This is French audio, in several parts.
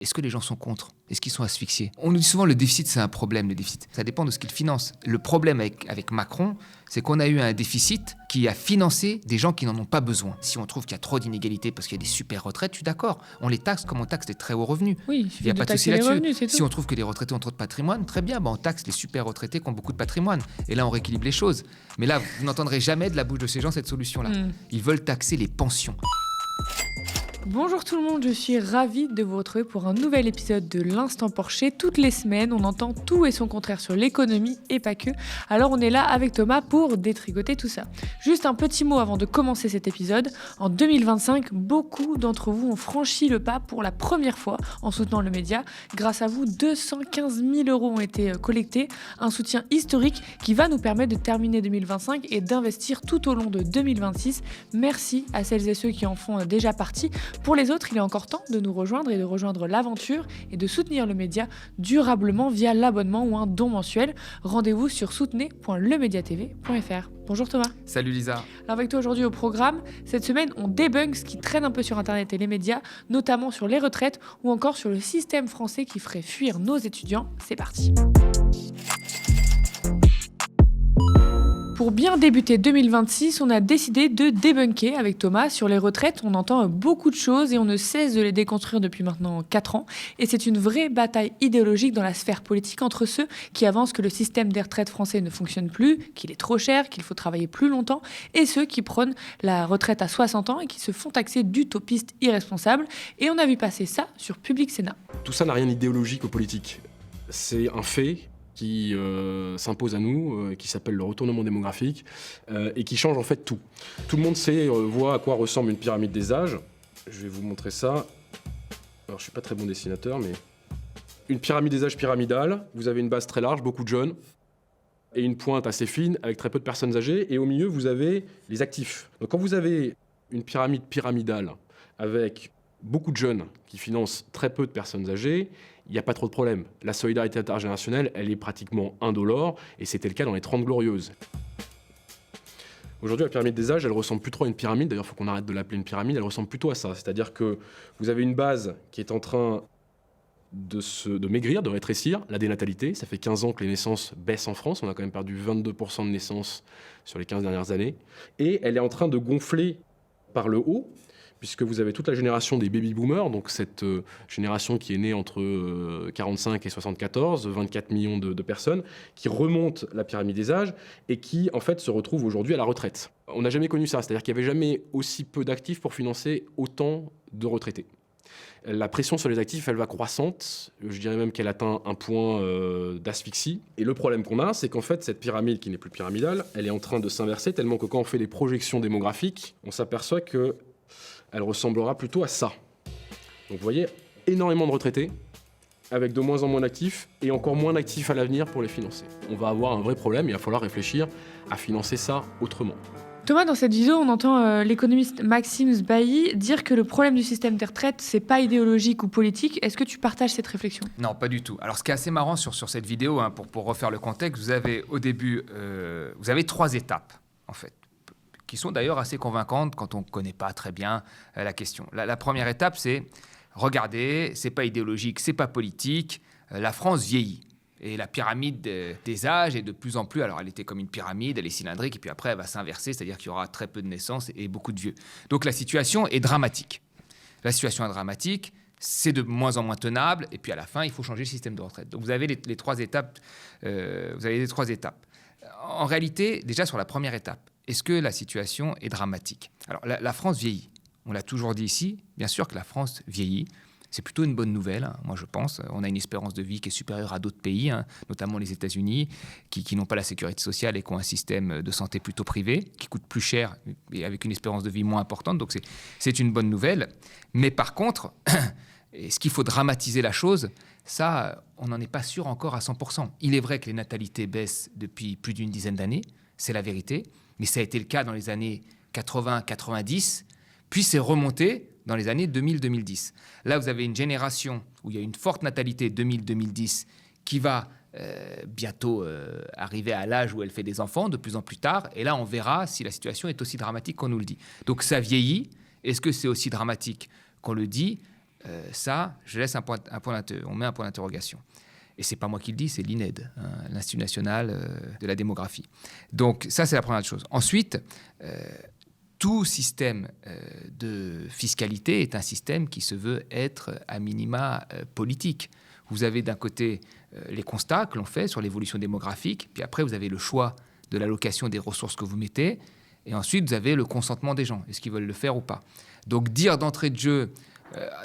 Est-ce que les gens sont contre ? Est-ce qu'ils sont asphyxiés ? On nous dit souvent le déficit, c'est un problème, le déficit. Ça dépend de ce qu'ils financent. Le problème avec Macron, c'est qu'on a eu un déficit qui a financé des gens qui n'en ont pas besoin. Si on trouve qu'il y a trop d'inégalités parce qu'il y a des super retraites, je suis d'accord. On les taxe comme on taxe les très hauts revenus. Oui, il n'y a pas de souci les là-dessus. revenus, c'est tout. Si on trouve que les retraités ont trop de patrimoine, très bien, on taxe les super retraités qui ont beaucoup de patrimoine. Et là, on rééquilibre les choses. Mais là, vous n'entendrez jamais de la bouche de ces gens cette solution-là. Ils veulent taxer les pensions. Bonjour tout le monde, je suis ravie de vous retrouver pour un nouvel épisode de l'Instant Porcher. Toutes les semaines, on entend tout et son contraire sur l'économie et pas que. Alors on est là avec Thomas pour détricoter tout ça. Juste un petit mot avant de commencer cet épisode. En 2025, beaucoup d'entre vous ont franchi le pas pour la première fois en soutenant le média. Grâce à vous, 215 000 € ont été collectés. Un soutien historique qui va nous permettre de terminer 2025 et d'investir tout au long de 2026. Merci à celles et ceux qui en font déjà partie. Pour les autres, il est encore temps de nous rejoindre et de rejoindre l'aventure et de soutenir le média durablement via l'abonnement ou un don mensuel. Rendez-vous sur soutenez.lemediatv.fr. Bonjour Thomas. Salut Lisa. Alors avec toi aujourd'hui au programme, cette semaine on débunk ce qui traîne un peu sur internet et les médias, notamment sur les retraites ou encore sur le système français qui ferait fuir nos étudiants. C'est parti. Pour bien débuter 2026, on a décidé de débunker avec Thomas. Sur les retraites, on entend beaucoup de choses et on ne cesse de les déconstruire depuis maintenant 4 ans. Et c'est une vraie bataille idéologique dans la sphère politique entre ceux qui avancent que le système des retraites français ne fonctionne plus, qu'il est trop cher, qu'il faut travailler plus longtemps, et ceux qui prônent la retraite à 60 ans et qui se font taxer d'utopistes irresponsables. Et on a vu passer ça sur Public Sénat. Tout ça n'a rien d'idéologique aux politiques. C'est un fait qui s'impose à nous, qui s'appelle le retournement démographique, et qui change en fait tout. Tout le monde voit à quoi ressemble une pyramide des âges. Je vais vous montrer ça. Alors je suis pas très bon dessinateur, mais une pyramide des âges pyramidale. Vous avez une base très large, beaucoup de jeunes, et une pointe assez fine avec très peu de personnes âgées. Et au milieu, vous avez les actifs. Donc quand vous avez une pyramide pyramidale avec beaucoup de jeunes qui financent très peu de personnes âgées, il n'y a pas trop de problème. La solidarité intergénérationnelle, elle est pratiquement indolore, et c'était le cas dans les 30 Glorieuses. Aujourd'hui, la pyramide des âges, elle ressemble plus trop à une pyramide. D'ailleurs, il faut qu'on arrête de l'appeler une pyramide. Elle ressemble plutôt à ça. C'est-à-dire que vous avez une base qui est en train de maigrir, de rétrécir. La dénatalité, ça fait 15 ans que les naissances baissent en France. On a quand même perdu 22% de naissances sur les 15 dernières années. Et elle est en train de gonfler par le haut, puisque vous avez toute la génération des baby-boomers, donc cette génération qui est née entre 45 et 74, 24 millions de personnes, qui remonte la pyramide des âges et qui, en fait, se retrouve aujourd'hui à la retraite. On n'a jamais connu ça, c'est-à-dire qu'il n'y avait jamais aussi peu d'actifs pour financer autant de retraités. La pression sur les actifs, elle va croissante. Je dirais même qu'elle atteint un point d'asphyxie. Et le problème qu'on a, c'est qu'en fait, cette pyramide qui n'est plus pyramidale, elle est en train de s'inverser tellement que quand on fait des projections démographiques, on s'aperçoit que elle ressemblera plutôt à ça. Donc vous voyez, énormément de retraités, avec de moins en moins d'actifs, et encore moins d'actifs à l'avenir pour les financer. On va avoir un vrai problème, il va falloir réfléchir à financer ça autrement. Thomas, dans cette vidéo, on entend l'économiste Maxime Sbailly dire que le problème du système des retraites, c'est pas idéologique ou politique. Est-ce que tu partages cette réflexion ? Non, pas du tout. Alors, ce qui est assez marrant sur cette vidéo, pour refaire le contexte, vous avez au début, vous avez 3 étapes, en fait, qui sont d'ailleurs assez convaincantes quand on ne connaît pas très bien la question. La première étape, c'est regardez, c'est pas idéologique, c'est pas politique, la France vieillit. Et la pyramide des âges est de plus en plus, alors elle était comme une pyramide, elle est cylindrique, et puis après elle va s'inverser, c'est-à-dire qu'il y aura très peu de naissances et beaucoup de vieux. Donc la situation est dramatique. La situation est dramatique, c'est de moins en moins tenable, et puis à la fin, il faut changer le système de retraite. Donc vous avez les 3 étapes. En réalité, déjà sur la première étape, est-ce que la situation est dramatique ? Alors, la France vieillit. On l'a toujours dit ici, bien sûr que la France vieillit. C'est plutôt une bonne nouvelle, moi je pense. On a une espérance de vie qui est supérieure à d'autres pays, notamment les États-Unis, qui n'ont pas la sécurité sociale et qui ont un système de santé plutôt privé, qui coûte plus cher et avec une espérance de vie moins importante. Donc c'est une bonne nouvelle. Mais par contre, est-ce qu'il faut dramatiser la chose ? Ça, on n'en est pas sûr encore à 100%. Il est vrai que les natalités baissent depuis plus d'une dizaine d'années, c'est la vérité. Mais ça a été le cas dans les années 80-90, puis c'est remonté dans les années 2000-2010. Là, vous avez une génération où il y a une forte natalité 2000-2010 qui va bientôt arriver à l'âge où elle fait des enfants, de plus en plus tard. Et là, on verra si la situation est aussi dramatique qu'on nous le dit. Donc ça vieillit. Est-ce que c'est aussi dramatique qu'on le dit ? Ça, je laisse on met un point d'interrogation. Et ce n'est pas moi qui le dis, c'est l'INED, l'Institut national de la démographie. Donc ça, c'est la première chose. Ensuite, tout système de fiscalité est un système qui se veut être à minima politique. Vous avez d'un côté les constats que l'on fait sur l'évolution démographique, puis après vous avez le choix de l'allocation des ressources que vous mettez, et ensuite vous avez le consentement des gens, est-ce qu'ils veulent le faire ou pas. Donc dire d'entrée de jeu,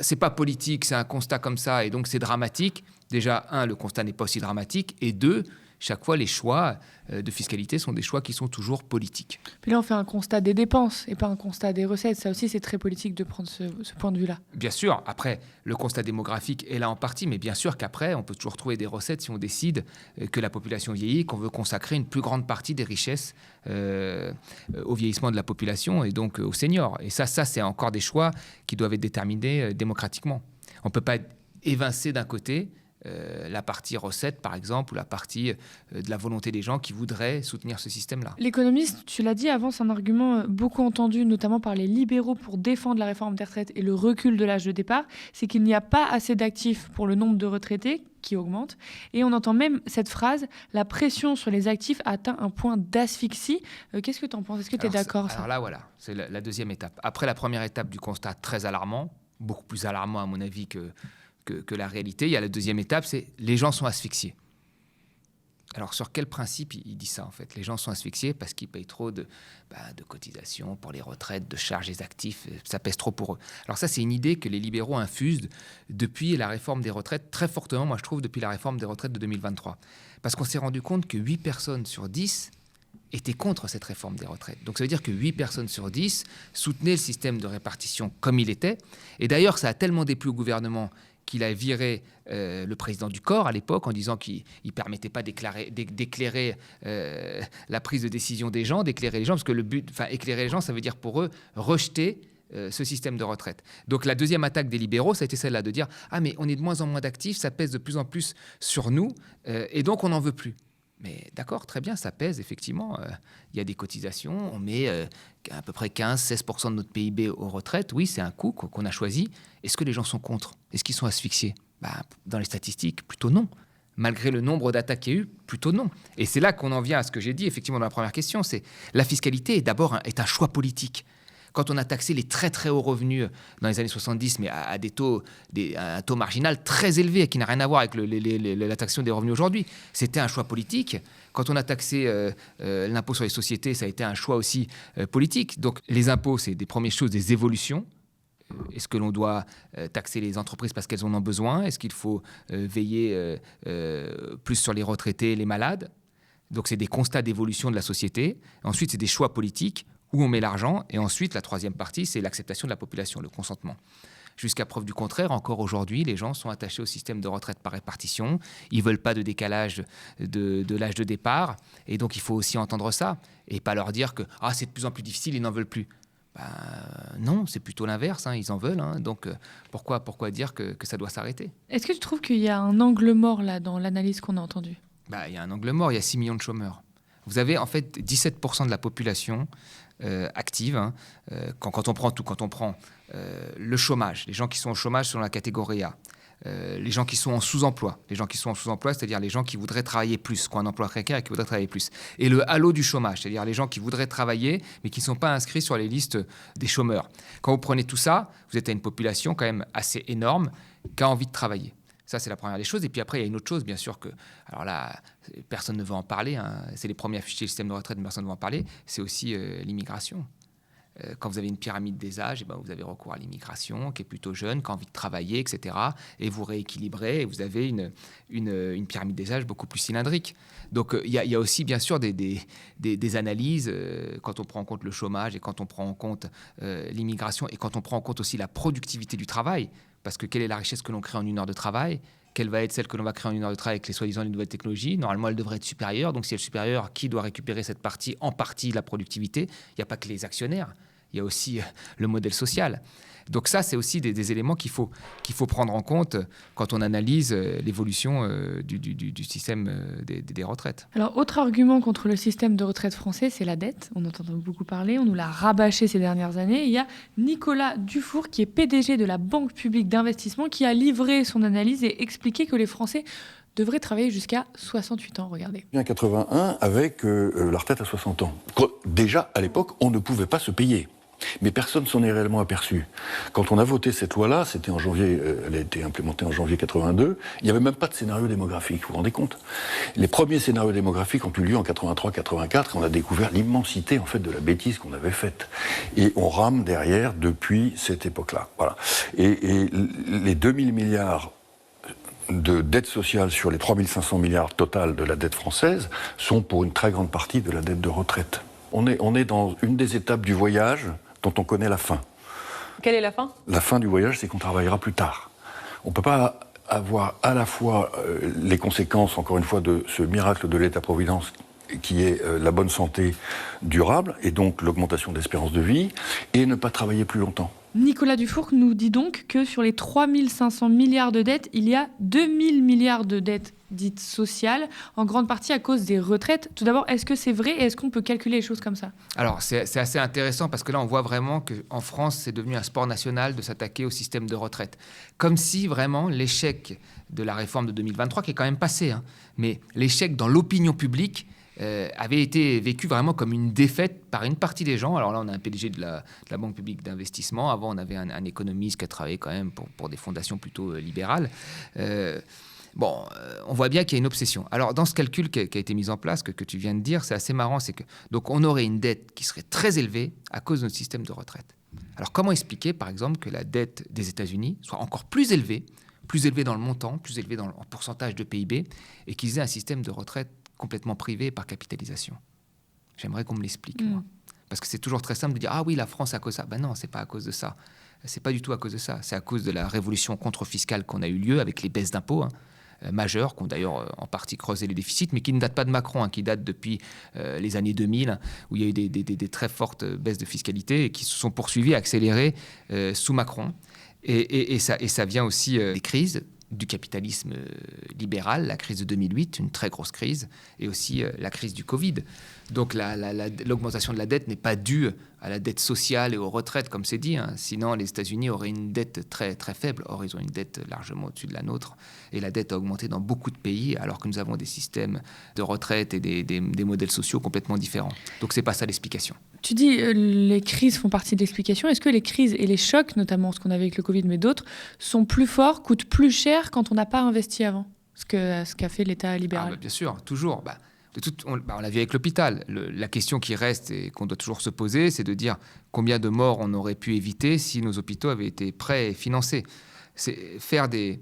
c'est pas politique, c'est un constat comme ça, et donc c'est dramatique. Déjà, le constat n'est pas aussi dramatique, et deux, chaque fois, les choix de fiscalité sont des choix qui sont toujours politiques. Puis là, on fait un constat des dépenses et pas un constat des recettes. Ça aussi, c'est très politique de prendre ce point de vue-là. Bien sûr. Après, le constat démographique est là en partie, mais bien sûr qu'après, on peut toujours trouver des recettes si on décide que la population vieillit, qu'on veut consacrer une plus grande partie des richesses au vieillissement de la population et donc aux seniors. Et ça, c'est encore des choix qui doivent être déterminés démocratiquement. On ne peut pas évincer d'un côté la partie recette, par exemple, ou la partie de la volonté des gens qui voudraient soutenir ce système-là. L'économiste, tu l'as dit, avance un argument beaucoup entendu, notamment par les libéraux, pour défendre la réforme des retraites et le recul de l'âge de départ, c'est qu'il n'y a pas assez d'actifs pour le nombre de retraités, qui augmente. Et on entend même cette phrase, la pression sur les actifs atteint un point d'asphyxie. Qu'est-ce que tu en penses? Est-ce que tu es d'accord? Alors là, voilà, c'est la deuxième étape. Après la première étape du constat très alarmant, beaucoup plus alarmant à mon avis que la réalité. Il y a la deuxième étape, c'est les gens sont asphyxiés. Alors sur quel principe il dit ça en fait? Les gens sont asphyxiés parce qu'ils payent trop de cotisations pour les retraites, de charges des actifs, ça pèse trop pour eux. Alors ça, c'est une idée que les libéraux infusent depuis la réforme des retraites, très fortement, moi je trouve, depuis la réforme des retraites de 2023. Parce qu'on s'est rendu compte que 8 personnes sur 10 étaient contre cette réforme des retraites. Donc ça veut dire que 8 personnes sur 10 soutenaient le système de répartition comme il était. Et d'ailleurs, ça a tellement déplu au gouvernement qu'il a viré le président du corps à l'époque en disant qu'il ne permettait pas d'éclairer la prise de décision des gens, d'éclairer les gens, parce que éclairer les gens, ça veut dire pour eux rejeter ce système de retraite. Donc la deuxième attaque des libéraux, ça a été celle-là, de dire « Ah mais on est de moins en moins d'actifs, ça pèse de plus en plus sur nous, et donc on n'en veut plus ». Mais d'accord, très bien, ça pèse, effectivement. Il y a des cotisations, on met à peu près 15-16% de notre PIB aux retraites. Oui, c'est un coût qu'on a choisi. Est-ce que les gens sont contre? Est-ce qu'ils sont asphyxiés? Dans les statistiques, plutôt non. Malgré le nombre d'attaques qu'il y a eu, plutôt non. Et c'est là qu'on en vient à ce que j'ai dit, effectivement, dans la première question, c'est la fiscalité est un choix politique. Quand on a taxé les très très hauts revenus dans les années 70, mais à un taux marginal très élevé, qui n'a rien à voir avec la taxation des revenus aujourd'hui, c'était un choix politique. Quand on a taxé l'impôt sur les sociétés, ça a été un choix aussi politique. Donc les impôts, c'est des premières choses, des évolutions. Est-ce que l'on doit taxer les entreprises parce qu'elles en ont besoin? Est-ce qu'il faut veiller plus sur les retraités et les malades? Donc c'est des constats d'évolution de la société. Ensuite, c'est des choix politiques. Où on met l'argent, et ensuite la troisième partie, c'est l'acceptation de la population, le consentement. Jusqu'à preuve du contraire, encore aujourd'hui, les gens sont attachés au système de retraite par répartition, ils ne veulent pas de décalage de l'âge de départ, et donc il faut aussi entendre ça, et pas leur dire que c'est de plus en plus difficile, ils n'en veulent plus. Non, c'est plutôt l'inverse, ils en veulent, donc pourquoi dire que ça doit s'arrêter? Est-ce que tu trouves qu'il y a un angle mort là dans l'analyse qu'on a entendue? Il y a un angle mort, il y a 6 millions de chômeurs. Vous avez en fait 17% de la population active, quand on prend le chômage, les gens qui sont au chômage sont dans la catégorie A, les gens qui sont en sous-emploi, c'est-à-dire les gens qui voudraient travailler plus, qui ont un emploi précaire et qui voudraient travailler plus, et le halo du chômage, c'est-à-dire les gens qui voudraient travailler mais qui ne sont pas inscrits sur les listes des chômeurs. Quand vous prenez tout ça, vous êtes à une population quand même assez énorme qui a envie de travailler. Ça, c'est la première des choses. Et puis après, il y a une autre chose, bien sûr, alors là, personne ne veut en parler. C'est les premiers à afficher le système de retraite, mais personne ne veut en parler. C'est aussi l'immigration. Quand vous avez une pyramide des âges, vous avez recours à l'immigration, qui est plutôt jeune, qui a envie de travailler, etc. Et vous rééquilibrez, et vous avez une pyramide des âges beaucoup plus cylindrique. Donc, il y a aussi, bien sûr, des analyses, quand on prend en compte le chômage, et quand on prend en compte l'immigration, et quand on prend en compte aussi la productivité du travail. Parce que quelle est la richesse que l'on crée en une heure de travail? Quelle va être celle que l'on va créer en une heure de travail avec les soi-disant les nouvelles technologies? Normalement, elle devrait être supérieure. Donc, si elle est supérieure, qui doit récupérer cette partie, en partie, la productivité? Il n'y a pas que les actionnaires. Il y a aussi le modèle social. Donc ça, c'est aussi des éléments qu'il faut prendre en compte quand on analyse l'évolution du système des retraites. Alors, autre argument contre le système de retraite français, c'est la dette. On entend beaucoup parler, on nous l'a rabâché ces dernières années. Il y a Nicolas Dufour, qui est PDG de la Banque publique d'investissement, qui a livré son analyse et expliqué que les Français devraient travailler jusqu'à 68 ans. Regardez. En 81, avec la retraite à 60 ans. Déjà, à l'époque, on ne pouvait pas se payer. Mais personne ne s'en est réellement aperçu. Quand on a voté cette loi-là, c'était en janvier, elle a été implémentée en janvier 82, il n'y avait même pas de scénario démographique, vous vous rendez compte ? Les premiers scénarios démographiques ont eu lieu en 83-84, et on a découvert l'immensité en fait de la bêtise qu'on avait faite. Et on rame derrière depuis cette époque-là. Voilà. Et les 2000 milliards de dette sociale sur les 3500 milliards total de la dette française sont pour une très grande partie de la dette de retraite. On est dans une des étapes du voyage dont on connaît la fin. Quelle est la fin ? La fin du voyage, c'est qu'on travaillera plus tard. On ne peut pas avoir à la fois les conséquences, encore une fois, de ce miracle de l'État-providence qui est la bonne santé durable, et donc l'augmentation de l'espérance de vie, et ne pas travailler plus longtemps. Nicolas Dufour nous dit donc que sur les 3500 milliards de dettes, il y a 2000 milliards de dettes dites sociales, en grande partie à cause des retraites. Tout d'abord, est-ce que c'est vrai et est-ce qu'on peut calculer les choses comme ça ? Alors, c'est assez intéressant parce que là, on voit vraiment qu'en France, c'est devenu un sport national de s'attaquer au système de retraite. Comme si vraiment l'échec de la réforme de 2023, qui est quand même passé, mais l'échec dans l'opinion publique avait été vécu vraiment comme une défaite par une partie des gens. Alors là, on a un PDG de la Banque publique d'investissement. Avant, on avait un économiste qui a travaillé quand même pour des fondations plutôt libérales. On voit bien qu'il y a une obsession. Alors, dans ce calcul qui a été mis en place, que tu viens de dire, c'est assez marrant. C'est que, donc, on aurait une dette qui serait très élevée à cause de notre système de retraite. Alors, comment expliquer, par exemple, que la dette des États-Unis soit encore plus élevée dans le montant, plus élevée en pourcentage de PIB, et qu'ils aient un système de retraite complètement privé par capitalisation? J'aimerais qu'on me l'explique, moi. Parce que c'est toujours très simple de dire « Ah oui, la France, à cause de ça ». Ben non, c'est pas à cause de ça. C'est pas du tout à cause de ça. C'est à cause de la révolution contre-fiscale qu'on a eu lieu avec les baisses d'impôts majeures, qui ont d'ailleurs en partie creusé les déficits, mais qui ne datent pas de Macron, qui datent depuis les années 2000, où il y a eu des très fortes baisses de fiscalité et qui se sont poursuivies, accélérées sous Macron. Et ça vient aussi des crises du capitalisme libéral, la crise de 2008, une très grosse crise, et aussi la crise du Covid. Donc l'augmentation de la dette n'est pas due à la dette sociale et aux retraites, comme c'est dit. Sinon, les États-Unis auraient une dette très, très faible. Or, ils ont une dette largement au-dessus de la nôtre. Et la dette a augmenté dans beaucoup de pays, alors que nous avons des systèmes de retraite et des modèles sociaux complètement différents. Donc, c'est pas ça l'explication. Tu dis les crises font partie de l'explication. Est-ce que les crises et les chocs, notamment ce qu'on avait avec le Covid, mais d'autres, sont plus forts, coûtent plus cher quand on n'a pas investi avant ? Ce qu'a fait l'État libéral. Bien sûr, toujours. On l'a vu avec l'hôpital. La question qui reste et qu'on doit toujours se poser, c'est de dire combien de morts on aurait pu éviter si nos hôpitaux avaient été prêts et financés. Faire des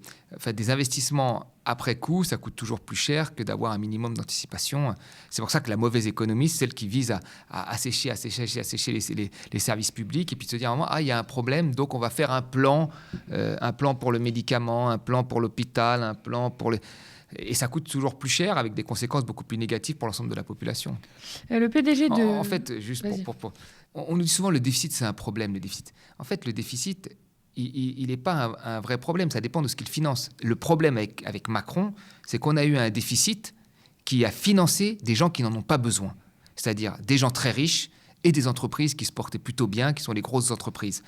investissements après coup, ça coûte toujours plus cher que d'avoir un minimum d'anticipation. C'est pour ça que la mauvaise économie, c'est celle qui vise à assécher les services publics et puis de se dire à un moment, il y a un problème, donc on va faire un plan pour le médicament, un plan pour l'hôpital, un plan pour les... Et ça coûte toujours plus cher avec des conséquences beaucoup plus négatives pour l'ensemble de la population. Le PDG de... En fait, juste on nous dit souvent le déficit, c'est un problème, le déficit. En fait, le déficit, il n'est pas un vrai problème, ça dépend de ce qu'il finance. Le problème avec Macron, c'est qu'on a eu un déficit qui a financé des gens qui n'en ont pas besoin. C'est-à-dire des gens très riches et des entreprises qui se portaient plutôt bien, qui sont les grosses entreprises.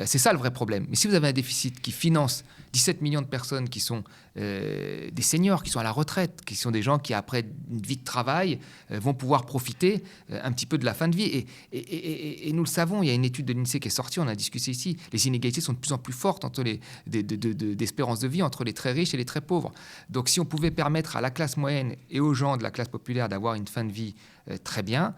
C'est ça le vrai problème. Mais si vous avez un déficit qui finance 17 millions de personnes qui sont des seniors, qui sont à la retraite, qui sont des gens qui, après une vie de travail, vont pouvoir profiter un petit peu de la fin de vie. Et nous le savons, il y a une étude de l'INSEE qui est sortie, on a discuté ici, les inégalités sont de plus en plus fortes entre d'espérance de vie entre les très riches et les très pauvres. Donc si on pouvait permettre à la classe moyenne et aux gens de la classe populaire d'avoir une fin de vie très bien,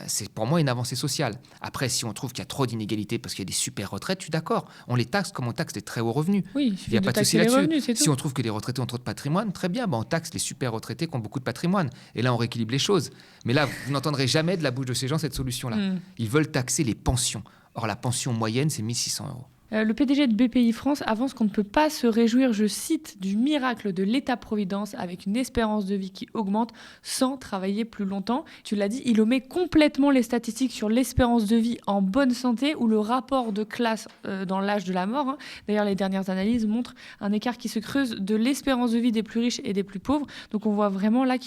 c'est pour moi une avancée sociale. Après, si on trouve qu'il y a trop d'inégalités parce qu'il y a des super retraites, je suis d'accord. On les taxe comme on taxe les très hauts revenus. Oui, il n'y a pas de souci là-dessus. Revenus, si on trouve que les retraités ont trop de patrimoine, très bien, on taxe les super retraités qui ont beaucoup de patrimoine. Et là, on rééquilibre les choses. Mais là, vous n'entendrez jamais de la bouche de ces gens cette solution-là. Ils veulent taxer les pensions. Or, la pension moyenne, c'est 1 600 €. Le PDG de BPI France avance qu'on ne peut pas se réjouir, je cite, du miracle de l'État-providence avec une espérance de vie qui augmente sans travailler plus longtemps. Tu l'as dit, il omet complètement les statistiques sur l'espérance de vie en bonne santé ou le rapport de classe dans l'âge de la mort. Hein. D'ailleurs, les dernières analyses montrent un écart qui se creuse de l'espérance de vie des plus riches et des plus pauvres. Donc on voit vraiment là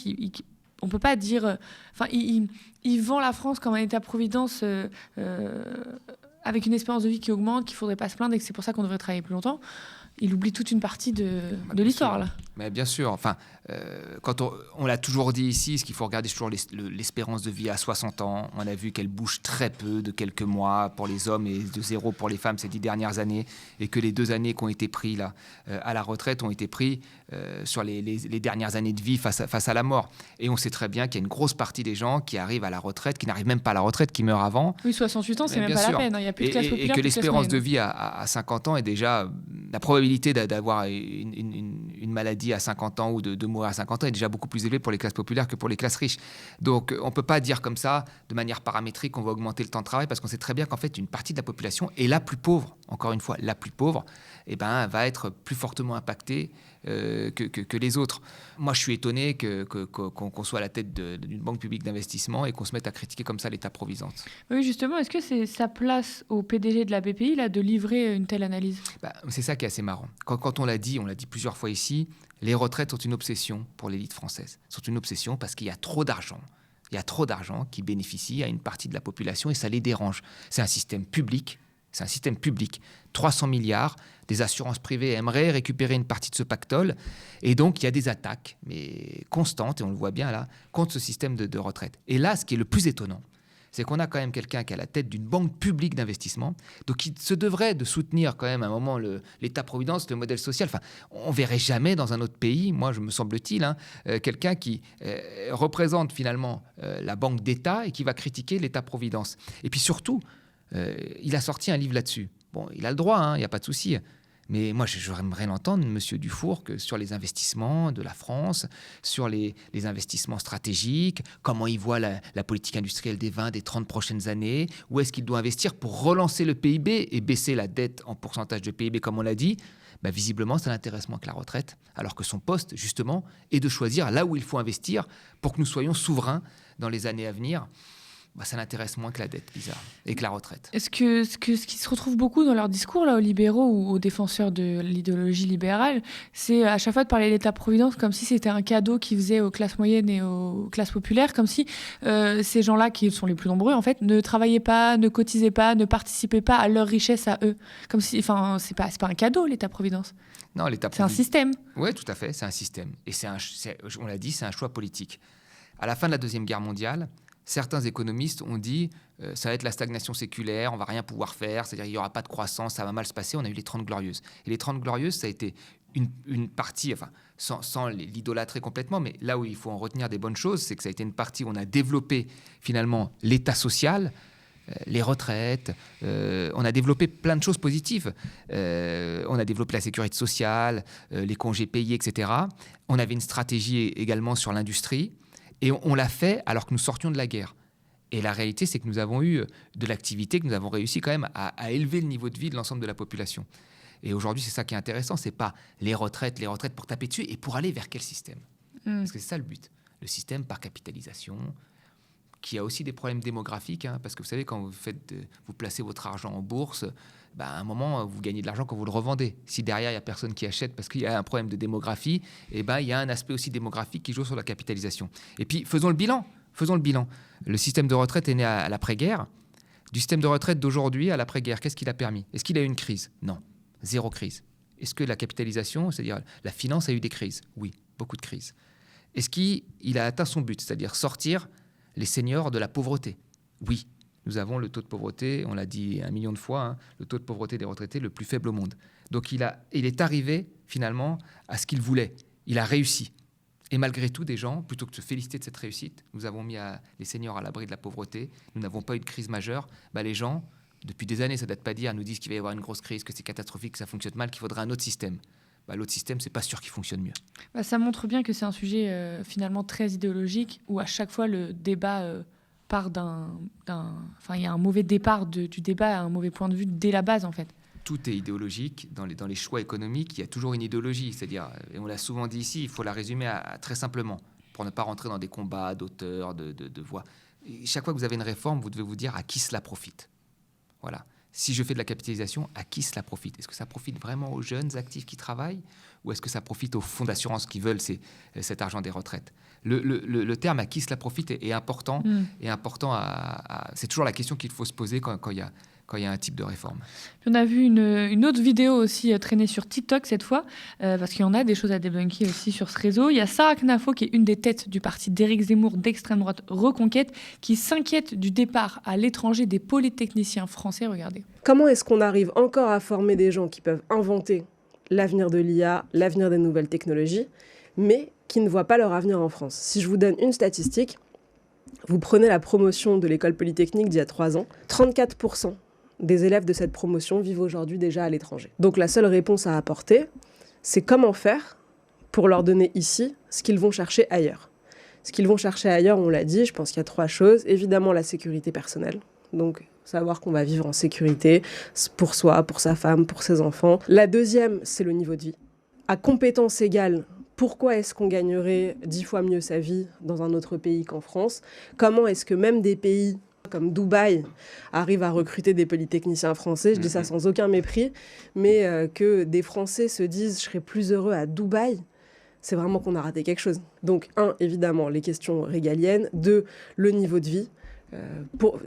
on ne peut pas dire... il vend la France comme un État-providence... avec une espérance de vie qui augmente, qu'il ne faudrait pas se plaindre et que c'est pour ça qu'on devrait travailler plus longtemps, il oublie toute une partie de l'histoire. Là. Mais bien sûr, quand on l'a toujours dit ici, ce qu'il faut regarder, c'est toujours l'espérance de vie à 60 ans. On a vu qu'elle bouge très peu, de quelques mois pour les hommes et de 0 pour les femmes ces 10 dernières années, et que les 2 années qui ont été prises à la retraite ont été prises sur les dernières années de vie face à la mort. Et on sait très bien qu'il y a une grosse partie des gens qui arrivent à la retraite, qui n'arrivent même pas à la retraite, qui meurent avant. Oui, 68 ans, c'est même pas la peine. Il n'y a plus de classe populaire. Et que l'espérance de vie à 50 ans est déjà... La probabilité d'avoir une maladie à 50 ans ou de mourir à 50 ans est déjà beaucoup plus élevée pour les classes populaires que pour les classes riches. Donc on ne peut pas dire comme ça, de manière paramétrique, qu'on va augmenter le temps de travail, parce qu'on sait très bien qu'en fait, une partie de la population est la plus pauvre, encore une fois, la plus pauvre, va être plus fortement impactée que les autres. Moi, je suis étonné qu'on soit à la tête d'une banque publique d'investissement et qu'on se mette à critiquer comme ça l'État-providence. Oui, justement, est-ce que c'est sa place au PDG de la BPI là, de livrer une telle analyse ? C'est ça qui est assez marrant. Quand on l'a dit plusieurs fois ici, les retraites sont une obsession pour l'élite française. Sont une obsession parce qu'il y a trop d'argent. Il y a trop d'argent qui bénéficie à une partie de la population et ça les dérange. C'est un système public. 300 milliards, des assurances privées aimeraient récupérer une partie de ce pactole. Et donc, il y a des attaques, mais constantes, et on le voit bien là, contre ce système de retraite. Et là, ce qui est le plus étonnant, c'est qu'on a quand même quelqu'un qui est à la tête d'une banque publique d'investissement, donc il se devrait de soutenir quand même à un moment l'État-providence, le modèle social. On ne verrait jamais dans un autre pays, moi, me semble-t-il, quelqu'un qui représente finalement la banque d'État et qui va critiquer l'État-providence. Et puis surtout, il a sorti un livre là-dessus. Bon, il a le droit, il n'y a pas de souci. Mais moi, j'aimerais l'entendre, M. Dufour, sur les investissements de la France, sur les investissements stratégiques, comment il voit la politique industrielle des 20, des 30 prochaines années, où est-ce qu'il doit investir pour relancer le PIB et baisser la dette en pourcentage de PIB, comme on l'a dit. Visiblement, ça l'intéresse moins que la retraite, alors que son poste, justement, est de choisir là où il faut investir pour que nous soyons souverains dans les années à venir. Ça l'intéresse moins que la dette, bizarre, et que la retraite. Est-ce que ce qui se retrouve beaucoup dans leur discours là, aux libéraux ou aux défenseurs de l'idéologie libérale, c'est à chaque fois de parler de l'État-providence comme si c'était un cadeau qu'ils faisaient aux classes moyennes et aux classes populaires, comme si ces gens-là, qui sont les plus nombreux, en fait, ne travaillaient pas, ne cotisaient pas, ne participaient pas à leur richesse à eux. Comme si, c'est pas un cadeau, l'État-providence. Non, c'est un système. Oui, tout à fait, c'est un système. Et on l'a dit, c'est un choix politique. À la fin de la Deuxième Guerre mondiale, certains économistes ont dit ça va être la stagnation séculaire, on ne va rien pouvoir faire, c'est-à-dire qu'il n'y aura pas de croissance, ça va mal se passer. On a eu les 30 Glorieuses. Et les 30 Glorieuses, ça a été une partie, sans l'idolâtrer complètement, mais là où il faut en retenir des bonnes choses, c'est que ça a été une partie où on a développé finalement l'État social, les retraites, on a développé plein de choses positives. On a développé la sécurité sociale, les congés payés, etc. On avait une stratégie également sur l'industrie. Et on l'a fait alors que nous sortions de la guerre. Et la réalité, c'est que nous avons eu de l'activité, que nous avons réussi quand même à élever le niveau de vie de l'ensemble de la population. Et aujourd'hui, c'est ça qui est intéressant, c'est pas les retraites pour taper dessus, et pour aller vers quel système ? Parce que c'est ça le but. Le système par capitalisation, qui a aussi des problèmes démographiques, parce que vous savez, quand vous placez votre argent en bourse, à un moment, vous gagnez de l'argent quand vous le revendez. Si derrière, il n'y a personne qui achète parce qu'il y a un problème de démographie, il y a un aspect aussi démographique qui joue sur la capitalisation. Et puis, faisons le bilan. Le système de retraite est né à l'après-guerre. Du système de retraite d'aujourd'hui à l'après-guerre, qu'est-ce qu'il a permis ? Est-ce qu'il a eu une crise ? Non, 0 crise. Est-ce que la capitalisation, c'est-à-dire la finance, a eu des crises ? Oui, beaucoup de crises. Est-ce qu'il a atteint son but, c'est-à-dire sortir les seniors de la pauvreté ? Oui. Nous avons le taux de pauvreté, on l'a dit 1 million de fois, le taux de pauvreté des retraités le plus faible au monde. Donc il est arrivé finalement à ce qu'il voulait. Il a réussi. Et malgré tout, des gens, plutôt que de se féliciter de cette réussite, nous avons mis les seniors à l'abri de la pauvreté, nous n'avons pas eu de crise majeure. Les gens, depuis des années, ça ne date pas d'hier, nous disent qu'il va y avoir une grosse crise, que c'est catastrophique, que ça fonctionne mal, qu'il faudrait un autre système. L'autre système, c'est pas sûr qu'il fonctionne mieux. Ça montre bien que c'est un sujet finalement très idéologique, où à chaque fois le débat... part il y a un mauvais départ du débat, un mauvais point de vue dès la base, en fait. tout est idéologique. Dans les choix économiques, il y a toujours une idéologie. C'est-à-dire, et on l'a souvent dit ici, il faut la résumer très simplement, pour ne pas rentrer dans des combats d'auteurs, de voix. Et chaque fois que vous avez une réforme, vous devez vous dire à qui cela profite. Voilà. Si je fais de la capitalisation, à qui cela profite ? Est-ce que ça profite vraiment aux jeunes actifs qui travaillent ou est-ce que ça profite aux fonds d'assurance qui veulent cet argent des retraites ? Le terme à qui cela profite est important. Et important c'est toujours la question qu'il faut se poser quand il y a un type de réforme. On a vu une autre vidéo aussi traîner sur TikTok cette fois, parce qu'il y en a des choses à débunker aussi sur ce réseau. Il y a Sarah Knafo, qui est une des têtes du parti d'Éric Zemmour d'extrême droite Reconquête, qui s'inquiète du départ à l'étranger des polytechniciens français. Regardez. Comment est-ce qu'on arrive encore à former des gens qui peuvent inventer l'avenir de l'IA, l'avenir des nouvelles technologies, mais qui ne voient pas leur avenir en France ? Si je vous donne une statistique, vous prenez la promotion de l'école polytechnique d'il y a 3 ans, 34% des élèves de cette promotion vivent aujourd'hui déjà à l'étranger. Donc la seule réponse à apporter, c'est comment faire pour leur donner ici ce qu'ils vont chercher ailleurs. Ce qu'ils vont chercher ailleurs, on l'a dit, je pense qu'il y a 3 choses. Évidemment, la sécurité personnelle. Donc savoir qu'on va vivre en sécurité pour soi, pour sa femme, pour ses enfants. La deuxième, c'est le niveau de vie. À compétence égale, pourquoi est-ce qu'on gagnerait 10 fois mieux sa vie dans un autre pays qu'en France ? Comment est-ce que même des pays comme Dubaï arrivent à recruter des polytechniciens français ? Je dis ça sans aucun mépris, mais que des Français se disent « je serais plus heureux à Dubaï », c'est vraiment qu'on a raté quelque chose. Donc, 1, évidemment, les questions régaliennes. 2, le niveau de vie.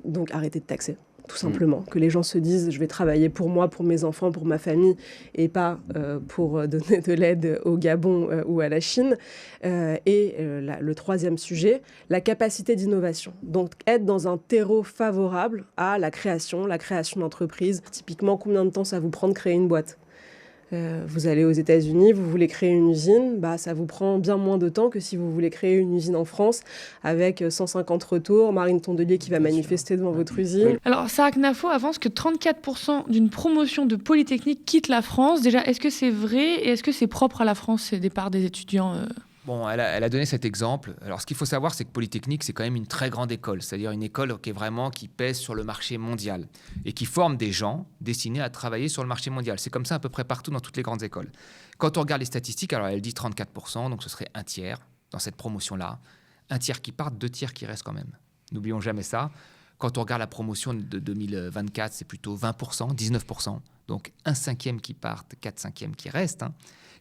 Donc, arrêter de taxer, tout simplement. Que les gens se disent « je vais travailler pour moi, pour mes enfants, pour ma famille, et pas pour donner de l'aide au Gabon ou à la Chine ». Le 3e sujet, la capacité d'innovation. Donc, être dans un terreau favorable à la création d'entreprises. Typiquement, combien de temps ça vous prend de créer une boîte ? Vous allez aux États-Unis, vous voulez créer une usine, ça vous prend bien moins de temps que si vous voulez créer une usine en France avec 150 retours, Marine Tondelier qui va manifester devant votre usine. Alors, Sarah Knafo avance que 34% d'une promotion de Polytechnique quitte la France. Déjà, est-ce que c'est vrai et est-ce que c'est propre à la France, ces départs des étudiants Bon, elle a donné cet exemple. Alors, ce qu'il faut savoir, c'est que Polytechnique, c'est quand même une très grande école, c'est-à-dire une école qui pèse sur le marché mondial et qui forme des gens destinés à travailler sur le marché mondial. C'est comme ça à peu près partout dans toutes les grandes écoles. Quand on regarde les statistiques, alors elle dit 34%, donc ce serait un tiers dans cette promotion-là. Un tiers qui part, 2 tiers qui restent quand même. N'oublions jamais ça. Quand on regarde la promotion de 2024, c'est plutôt 20%, 19%. Donc un 5e qui part, 4 5e qui restent.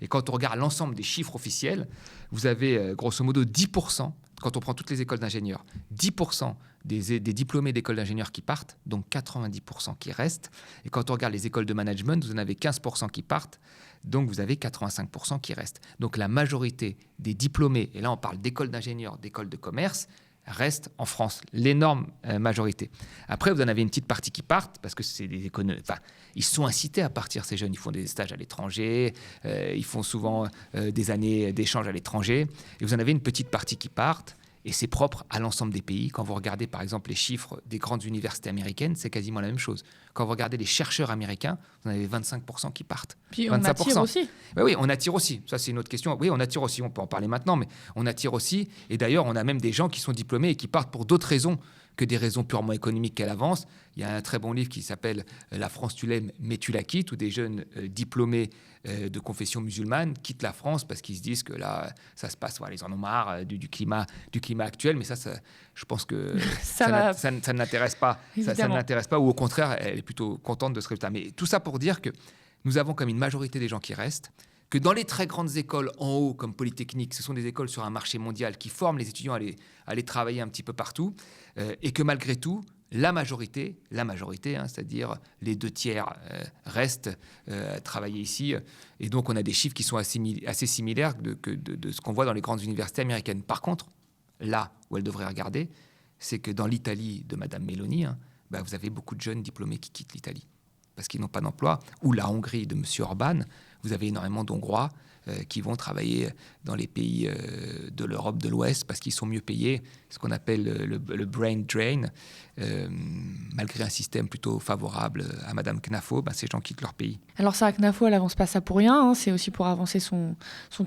Et quand on regarde l'ensemble des chiffres officiels, vous avez grosso modo 10%, quand on prend toutes les écoles d'ingénieurs, 10% des diplômés d'écoles d'ingénieurs qui partent, donc 90% qui restent. Et quand on regarde les écoles de management, vous en avez 15% qui partent, donc vous avez 85% qui restent. Donc la majorité des diplômés, et là on parle d'écoles d'ingénieurs, d'écoles de commerce, reste en France, l'énorme majorité. Après, vous en avez une petite partie qui partent parce que c'est ils sont incités à partir, ces jeunes. Ils font des stages à l'étranger, ils font souvent des années d'échange à l'étranger. Et vous en avez une petite partie qui partent. Et c'est propre à l'ensemble des pays. Quand vous regardez, par exemple, les chiffres des grandes universités américaines, c'est quasiment la même chose. Quand vous regardez les chercheurs américains, vous en avez 25% qui partent. Puis on attire aussi. Oui, on attire aussi. Ça, c'est une autre question. Oui, on attire aussi. On peut en parler maintenant, mais on attire aussi. Et d'ailleurs, on a même des gens qui sont diplômés et qui partent pour d'autres raisons que des raisons purement économiques qu'elle avance. Il y a un très bon livre qui s'appelle « La France, tu l'aimes, mais tu la quittes », où des jeunes diplômés de confession musulmane quittent la France parce qu'ils se disent que là, ça se passe, voilà, ils en ont marre du climat actuel. Mais ça je pense que ça ne l'intéresse pas. Ça ne l'intéresse pas, ou au contraire, elle est plutôt contente de ce résultat. Mais tout ça pour dire que nous avons comme une majorité des gens qui restent, que dans les très grandes écoles en haut, comme Polytechnique, ce sont des écoles sur un marché mondial qui forment les étudiants à aller travailler un petit peu partout, et que malgré tout, la majorité, c'est-à-dire les 2 tiers restent travailler ici. Et donc, on a des chiffres qui sont assez similaires de ce qu'on voit dans les grandes universités américaines. Par contre, là où elle devrait regarder, c'est que dans l'Italie de Madame Meloni, vous avez beaucoup de jeunes diplômés qui quittent l'Italie parce qu'ils n'ont pas d'emploi. Ou la Hongrie de M. Orban, vous avez énormément d'Hongrois qui vont travailler dans les pays de l'Europe de l'Ouest parce qu'ils sont mieux payés, ce qu'on appelle le brain drain. Malgré un système plutôt favorable à Madame Knafo, ces gens quittent leur pays. Alors Sarah Knafo, elle n'avance pas ça pour rien, c'est aussi pour avancer son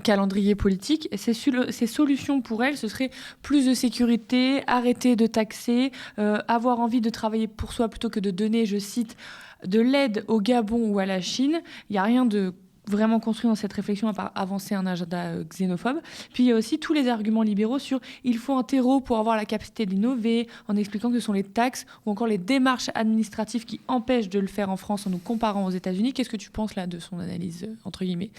calendrier politique. Et ses solutions pour elle, ce serait plus de sécurité, arrêter de taxer, avoir envie de travailler pour soi plutôt que de donner, je cite, de l'aide au Gabon ou à la Chine. Il n'y a rien de vraiment construit dans cette réflexion à part avancer un agenda xénophobe. Puis il y a aussi tous les arguments libéraux sur il faut un terreau pour avoir la capacité d'innover, en expliquant que ce sont les taxes ou encore les démarches administratives qui empêchent de le faire en France en nous comparant aux États-Unis. Qu'est-ce que tu penses là de son analyse, entre guillemets ?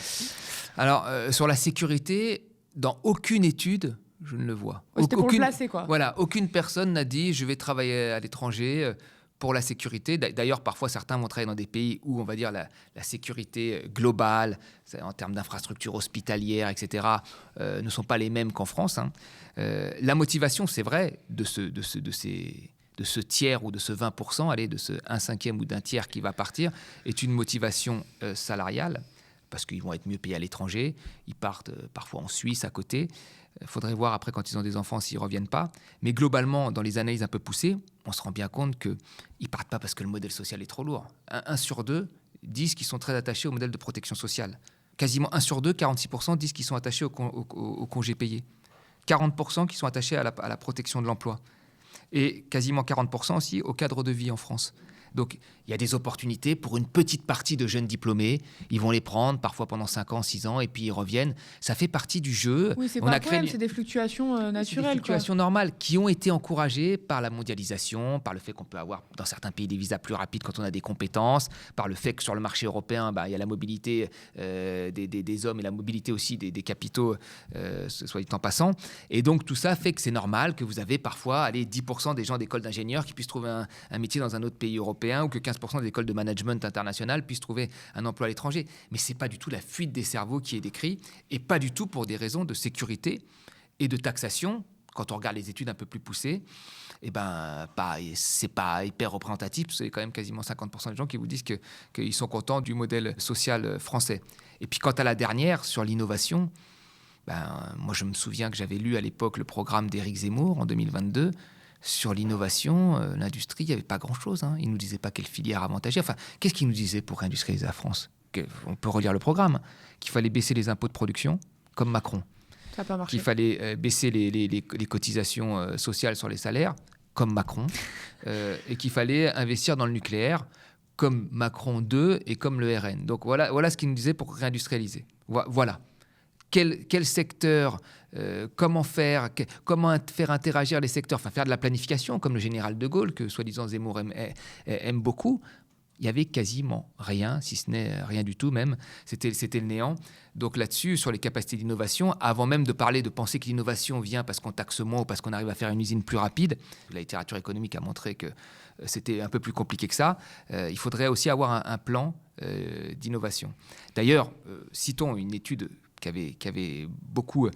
Alors, sur la sécurité, dans aucune étude, je ne le vois. C'était pour le placer, quoi. Voilà, aucune personne n'a dit je vais travailler à l'étranger pour la sécurité. D'ailleurs, parfois, certains vont travailler dans des pays où, on va dire, la sécurité globale, en termes d'infrastructures hospitalières, etc., ne sont pas les mêmes qu'en France. La motivation, c'est vrai, de ce tiers ou de ce 20%, allez, de ce 1/5 ou d'un tiers qui va partir, est une motivation salariale, parce qu'ils vont être mieux payés à l'étranger. Ils partent parfois en Suisse à côté. Il faudrait voir après, quand ils ont des enfants, s'ils ne reviennent pas. Mais globalement, dans les analyses un peu poussées, on se rend bien compte qu'ils ne partent pas parce que le modèle social est trop lourd. 1 sur 2 disent qu'ils sont très attachés au modèle de protection sociale. Quasiment 1 sur 2, 46% disent qu'ils sont attachés au congé payé. 40% qui sont attachés à la protection de l'emploi. Et quasiment 40% aussi au cadre de vie en France. Donc, il y a des opportunités pour une petite partie de jeunes diplômés. Ils vont les prendre parfois pendant 5 ans, 6 ans, et puis ils reviennent. Ça fait partie du jeu. Oui, c'est pas un problème, c'est des fluctuations naturelles. C'est des fluctuations normales qui ont été encouragées par la mondialisation, par le fait qu'on peut avoir dans certains pays des visas plus rapides quand on a des compétences, par le fait que sur le marché européen, il y a la mobilité des hommes et la mobilité aussi des capitaux, soit dit en passant. Et donc, tout ça fait que c'est normal que vous avez parfois 10% des gens d'école d'ingénieurs qui puissent trouver un métier dans un autre pays européen, ou que 15% des écoles de management international puissent trouver un emploi à l'étranger. Mais ce n'est pas du tout la fuite des cerveaux qui est décrite, et pas du tout pour des raisons de sécurité et de taxation. Quand on regarde les études un peu plus poussées, c'est pas hyper représentatif. C'est quand même quasiment 50% des gens qui vous disent qu'ils sont contents du modèle social français. Et puis quant à la dernière, sur l'innovation, moi je me souviens que j'avais lu à l'époque le programme d'Éric Zemmour en 2022. Sur l'innovation, l'industrie, il n'y avait pas grand-chose. Il ne nous disait pas quelle filière avantageait. Enfin, qu'est-ce qu'il nous disait pour réindustrialiser la France ? On peut relire le programme. Qu'il fallait baisser les impôts de production, comme Macron. Ça n'a pas marché. Qu'il fallait baisser les cotisations sociales sur les salaires, comme Macron. Et qu'il fallait investir dans le nucléaire, comme Macron 2 et comme le RN. Donc voilà ce qu'il nous disait pour réindustrialiser. Voilà. Quel secteur, comment faire interagir les secteurs, faire de la planification, comme le général de Gaulle, que soi-disant Zemmour aime beaucoup. Il y avait quasiment rien, si ce n'est rien du tout même. C'était le néant. Donc là-dessus, sur les capacités d'innovation, avant même de penser que l'innovation vient parce qu'on taxe moins ou parce qu'on arrive à faire une usine plus rapide, la littérature économique a montré que c'était un peu plus compliqué que ça. Il faudrait aussi avoir un plan d'innovation. D'ailleurs, citons une étude qui avait beaucoup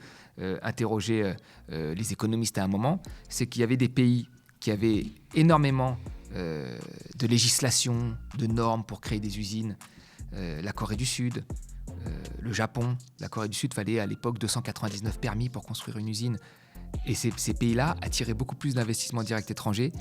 interrogé les économistes à un moment, c'est qu'il y avait des pays qui avaient énormément de législation, de normes pour créer des usines. La Corée du Sud, le Japon. La Corée du Sud, fallait à l'époque 299 permis pour construire une usine. Et ces pays-là attiraient beaucoup plus d'investissements directs étrangers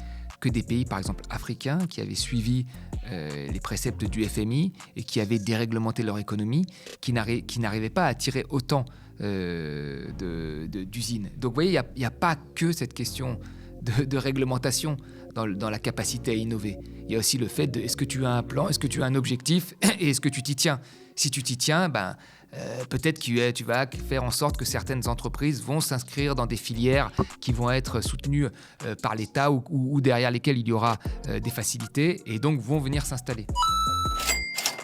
que des pays, par exemple, africains, qui avaient suivi les préceptes du FMI et qui avaient déréglementé leur économie, qui n'arrivaient pas à attirer autant d'usines. Donc, vous voyez, il n'y a pas que cette question de réglementation dans la capacité à innover. Il y a aussi le fait de est-ce que tu as un plan, est-ce que tu as un objectif et est-ce que tu t'y tiens. Si tu t'y tiens, peut-être que tu vas faire en sorte que certaines entreprises vont s'inscrire dans des filières qui vont être soutenues par l'État ou derrière lesquelles il y aura des facilités et donc vont venir s'installer.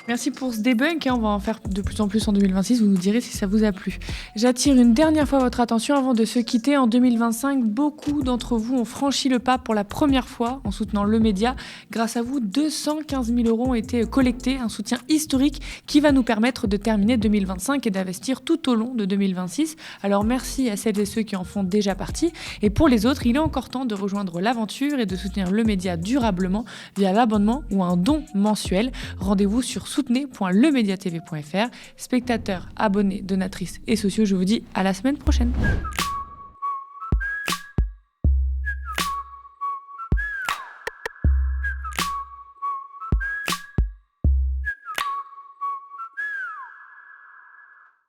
Merci pour ce debunk, on va en faire de plus en plus en 2026, vous nous direz si ça vous a plu. J'attire une dernière fois votre attention avant de se quitter. En 2025, beaucoup d'entre vous ont franchi le pas pour la première fois en soutenant le média. Grâce à vous, 215 000 € ont été collectés, un soutien historique qui va nous permettre de terminer 2025 et d'investir tout au long de 2026. Alors merci à celles et ceux qui en font déjà partie. Et pour les autres, il est encore temps de rejoindre l'aventure et de soutenir le média durablement via l'abonnement ou un don mensuel. Rendez-vous sur soutenez.lemediatv.fr. Spectateurs, abonnés, donatrices et sociaux, je vous dis à la semaine prochaine.